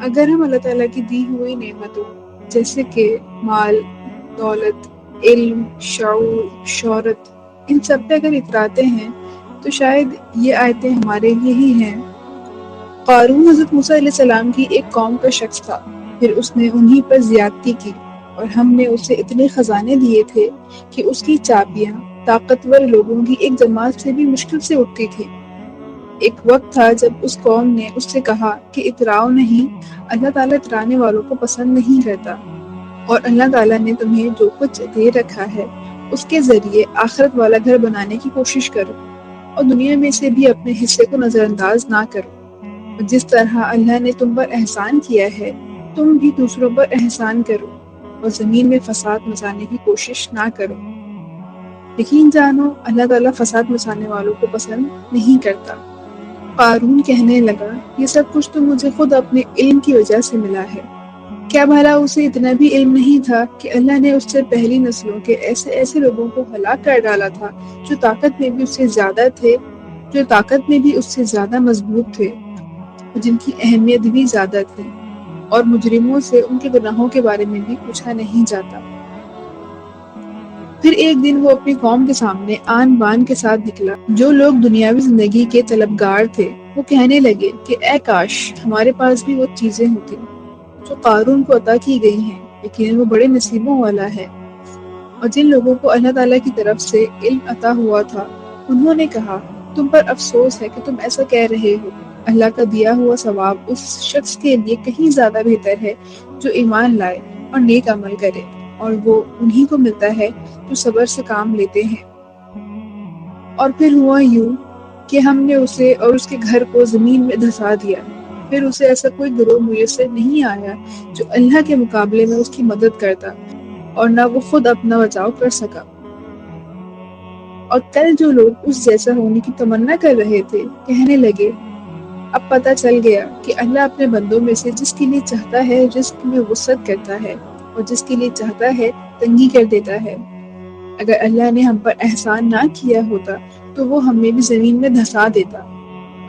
اگر ہم اللہ تعالیٰ کی دی ہوئی نعمتوں جیسے کہ مال، دولت، علم، شعور، شہرت، ان سب پہ اگر اتراتے ہیں تو شاید یہ آیتیں ہمارے لیے ہی ہیں۔ قارون حضرت موسیٰ علیہ السلام کی ایک قوم کا شخص تھا، پھر اس نے انہی پر زیادتی کی، اور ہم نے اسے اتنے خزانے دیے تھے کہ اس کی چابیاں طاقتور لوگوں کی ایک جماعت سے بھی مشکل سے اٹھتی تھی۔ ایک وقت تھا جب اس قوم نے اس سے کہا کہ اتراؤ نہیں، اللہ تعالیٰ اترانے والوں کو پسند نہیں کرتا، اور اللہ تعالیٰ نے تمہیں جو کچھ دے رکھا ہے اس کے ذریعے آخرت والا گھر بنانے کی کوشش کرو، اور دنیا میں سے بھی اپنے حصے کو نظر انداز نہ کرو، اور جس طرح اللہ نے تم پر احسان کیا ہے تم بھی دوسروں پر احسان کرو، اور زمین میں فساد مچانے کی کوشش نہ کرو۔ یقین جانو اللہ تعالیٰ فساد مچانے والوں کو پسند نہیں کرتا۔ قارون کہنے لگا، یہ سب کچھ تو مجھے خود اپنے علم کی وجہ سے ملا ہے۔ کیا بھلا اسے اتنا بھی علم نہیں تھا کہ اللہ نے اس سے پہلی نسلوں کے ایسے ایسے لوگوں کو ہلاک کر ڈالا تھا جو طاقت میں بھی اس سے زیادہ مضبوط تھے، جن کی اہمیت بھی زیادہ تھی، اور مجرموں سے ان کے گناہوں کے بارے میں بھی پوچھا نہیں جاتا۔ پھر ایک دن وہ اپنی قوم کے سامنے آن بان کے ساتھ نکلا۔ جو لوگ دنیاوی زندگی کے طلبگار تھے وہ کہنے لگے کہ اے کاش ہمارے پاس بھی وہ چیزیں ہوتی جو قارون کو عطا کی گئی ہیں، لیکن وہ بڑے نصیبوں والا ہے۔ اور جن لوگوں کو اللہ تعالیٰ کی طرف سے علم عطا ہوا تھا انہوں نے کہا، تم پر افسوس ہے کہ تم ایسا کہہ رہے ہو، اللہ کا دیا ہوا ثواب اس شخص کے لیے کہیں زیادہ بہتر ہے جو ایمان لائے اور نیک عمل کرے، اور وہ انہی کو ملتا ہے جو صبر سے کام لیتے ہیں۔ اور پھر ہوا یوں کہ ہم نے اسے اور اس کے گھر کو زمین میں دھسا دیا، پھر اسے ایسا کوئی گروہ میسر نہیں آیا جو اللہ کے مقابلے میں اس کی مدد کرتا، اور نہ وہ خود اپنا بچاؤ کر سکا۔ اور کل جو لوگ اس جیسا ہونے کی تمنا کر رہے تھے کہنے لگے، اب پتہ چل گیا کہ اللہ اپنے بندوں میں سے جس کے لیے چاہتا ہے رزق میں وسعت کرتا ہے، اور جس کے لیے چاہتا ہے تنگی کر دیتا ہے۔ اگر اللہ نے ہم پر احسان نہ کیا ہوتا تو وہ ہمیں بھی زمین میں دھسا دیتا۔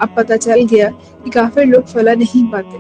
اب پتہ چل گیا کہ کافر لوگ فلاح نہیں پاتے۔